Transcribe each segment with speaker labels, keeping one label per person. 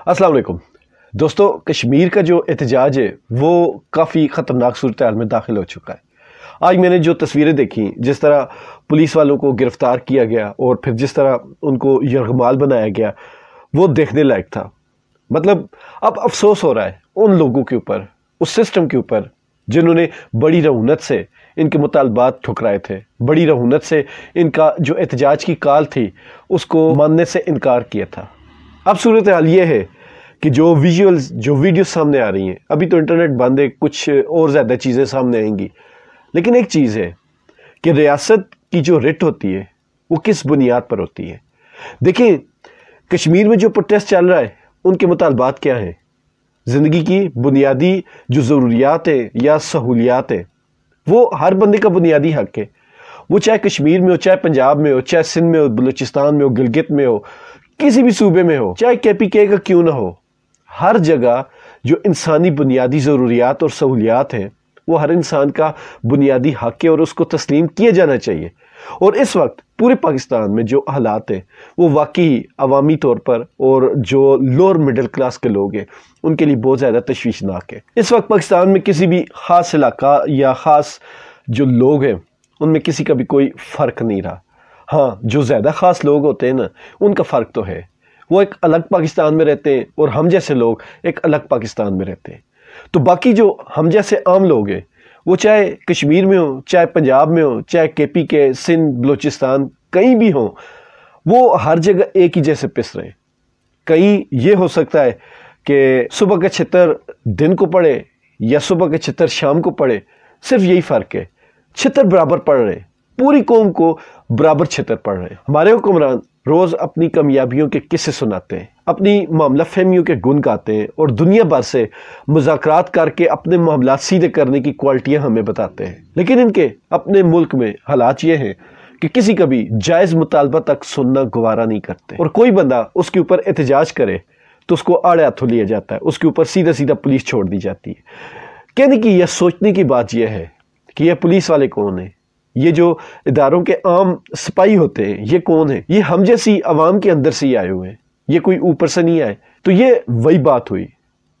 Speaker 1: अस्सलाम वालेकुम दोस्तों, कश्मीर का जो एहतजाज है वो काफ़ी ख़तरनाक सूरत हाल में दाखिल हो चुका है। आज मैंने जो तस्वीरें देखी, जिस तरह पुलिस वालों को गिरफ़्तार किया गया और फिर जिस तरह उनको यरगमाल बनाया गया, वो देखने लायक था। मतलब अब अफसोस हो रहा है उन लोगों के ऊपर, उस सिस्टम के ऊपर जिन्होंने बड़ी रऊनत से इनके मुतालबात ठुकराए थे, बड़ी रऊनत से इनका जो एहतजाज की काल थी उसको मानने से इनकार किया था। अब सूरत हाल ये है कि जो विजुअल्स, जो वीडियो सामने आ रही हैं, अभी तो इंटरनेट बंद है, कुछ और ज़्यादा चीज़ें सामने आएंगी, लेकिन एक चीज़ है कि रियासत की जो रिट होती है वो किस बुनियाद पर होती है। देखिए, कश्मीर में जो प्रोटेस्ट चल रहा है उनके मुतालबात क्या हैं? ज़िंदगी की बुनियादी जो ज़रूरियात है या सहूलियात है, वो हर बंदे का बुनियादी हक़ है। वो चाहे कश्मीर में हो, चाहे पंजाब में हो, चाहे सिंध में हो, बलूचिस्तान में हो, गिलगित में हो, किसी भी सूबे में हो, चाहे KPK का क्यों ना हो, हर जगह जो इंसानी बुनियादी ज़रूरियात और सहूलियात हैं वो हर इंसान का बुनियादी हक़ है और उसको तस्लीम किया जाना चाहिए। और इस वक्त पूरे पाकिस्तान में जो हालात हैं वो वाकई अवामी तौर पर और जो लोअर मिडिल क्लास के लोग हैं उनके लिए बहुत ज़्यादा तशवीशनाक है। इस वक्त पाकिस्तान में किसी भी ख़ास इलाका या ख़ास जो लोग हैं उनमें किसी का भी कोई फ़र्क नहीं रहा। हाँ, जो ज़्यादा ख़ास लोग होते हैं ना, उनका फ़र्क तो है, वो एक अलग पाकिस्तान में रहते हैं और हम जैसे लोग एक अलग पाकिस्तान में रहते हैं। तो बाकी जो हम जैसे आम लोग हैं वो चाहे कश्मीर में हो, चाहे पंजाब में हो, चाहे KPK, सिंध, बलूचिस्तान, कहीं भी हो, वो हर जगह एक ही जैसे पिस रहे हैं। कहीं ये हो सकता है कि सुबह का छितर दिन को पड़े या सुबह का छितर शाम को पड़े, सिर्फ यही फ़र्क है, छितर बराबर पड़ रहे हैं, पूरी कौम को बराबर छितर पड़ रहे हैं। हमारे हुक्मरान रोज़ अपनी कामयाबियों के किस्से सुनाते हैं, अपनी मामला फहमियों के गुण गाते हैं और दुनिया भर से मुज़ाकरात करके अपने मामला सीधे करने की क्वालिटियां हमें बताते हैं। लेकिन इनके अपने मुल्क में हालात ये हैं कि किसी का भी जायज़ मुतालबा तक सुनना गवारा नहीं करते, और कोई बंदा उसके ऊपर एहतजाज करे तो उसको आड़े हाथों लिया जाता है, उसके ऊपर सीधा सीधा पुलिस छोड़ दी जाती है। कहने की या सोचने की बात यह है कि यह पुलिस वाले कौन है, ये जो इदारों के आम सिपाही होते हैं ये कौन है? ये हम जैसी आवाम के अंदर से ही आए हुए हैं, ये कोई ऊपर से नहीं आए। तो ये वही बात हुई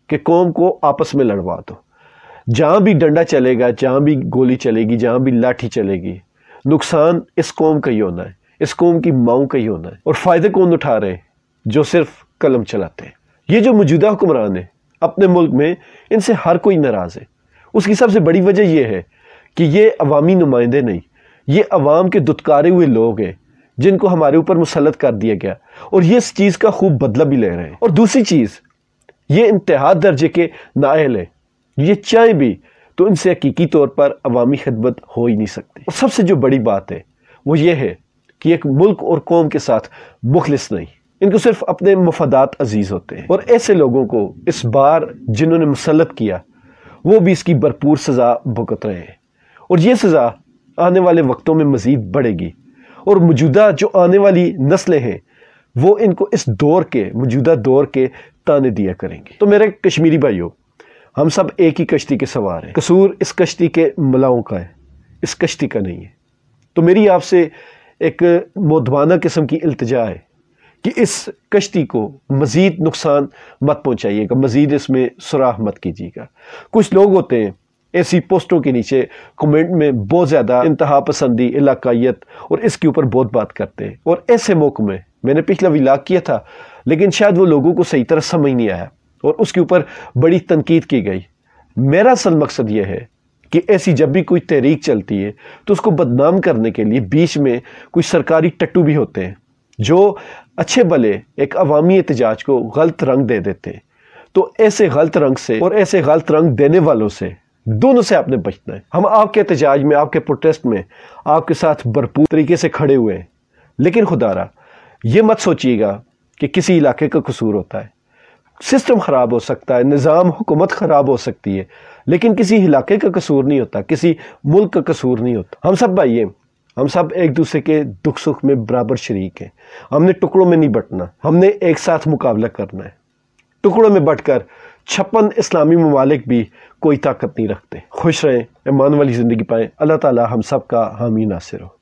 Speaker 1: कि कौम को आपस में लड़वा दो। जहाँ भी डंडा चलेगा, जहाँ भी गोली चलेगी, जहाँ भी लाठी चलेगी, नुकसान इस कौम का ही होना है, इस कौम की माओं का ही होना है। और फ़ायदे कौन उठा रहे हैं? जो सिर्फ कलम चलाते हैं। ये जो मौजूदा हुक्मरान है अपने मुल्क में, इनसे हर कोई नाराज़ है। उसकी सबसे बड़ी वजह यह है कि ये अवामी नुमाइंदे नहीं, ये अवाम के दुत्कारे हुए लोग हैं जिनको हमारे ऊपर मुसल्लत कर दिया गया, और ये इस चीज़ का खूब बदला भी ले रहे हैं। और दूसरी चीज़, ये इंतहा दर्जे के नाअहल है, ये चाहे भी तो इनसे हकीकी तौर पर अवामी खिदमत हो ही नहीं सकती। और सबसे जो बड़ी बात है वो ये है कि एक मुल्क और कौम के साथ मुखलिस नहीं, इनको सिर्फ अपने मफादात अजीज़ होते हैं। और ऐसे लोगों को इस बार जिन्होंने मुसल्लत किया वो भी इसकी भरपूर सज़ा भुगत रहे हैं, और ये सज़ा आने वाले वक्तों में मज़ीद बढ़ेगी। और मौजूदा जो आने वाली नस्लें हैं वो इनको इस दौर के, मौजूदा दौर के ताने दिया करेंगे। तो मेरे कश्मीरी भाइयों, हम सब एक ही कश्ती के सवार हैं, कसूर इस कश्ती के मलाओं का है, इस कश्ती का नहीं है। तो मेरी आपसे एक मुअद्दबाना किस्म की इल्तिजा है कि इस कश्ती को मज़ीद नुकसान मत पहुँचाइएगा, मज़ीद इसमें सुराख मत कीजिएगा। कुछ लोग होते हैं ऐसी पोस्टों के नीचे कमेंट में बहुत ज़्यादा इंतहा पसंदी, इलाकायत और इसके ऊपर बहुत बात करते हैं, और ऐसे मौक़े में मैंने पिछला व्लॉग किया था लेकिन शायद वो लोगों को सही तरह समझ नहीं आया और उसके ऊपर बड़ी तनकीद की गई। मेरा असल मकसद ये है कि ऐसी जब भी कोई तहरीक चलती है तो उसको बदनाम करने के लिए बीच में कोई सरकारी टट्टू भी होते हैं जो अच्छे भले एक अवामी एहतजाज को गलत रंग दे देते हैं। तो ऐसे गलत रंग से और ऐसे गलत रंग देने वालों से, दोनों से आपने बचना है। हम आपके एहतजाज में, आपके प्रोटेस्ट में आपके साथ भरपूर तरीके से खड़े हुए हैं, लेकिन खुदारा ये मत सोचिएगा कि किसी इलाके का कसूर होता है। सिस्टम ख़राब हो सकता है, निज़ाम, हुकूमत ख़राब हो सकती है, लेकिन किसी इलाके का कसूर नहीं होता, किसी मुल्क का कसूर नहीं होता। हम सब भाई हैं, हम सब एक दूसरे के दुख सुख में बराबर शरीक हैं। हमने टुकड़ों में नहीं बंटना, हमने एक साथ मुकाबला करना है। टुकड़ों में बंटकर 56 इस्लामी ममालिक भी कोई ताकत नहीं रखते। खुश रहें, ईमान वाली ज़िंदगी पाएँ। अल्लाह ताला हम सब का हामी नासिर हो।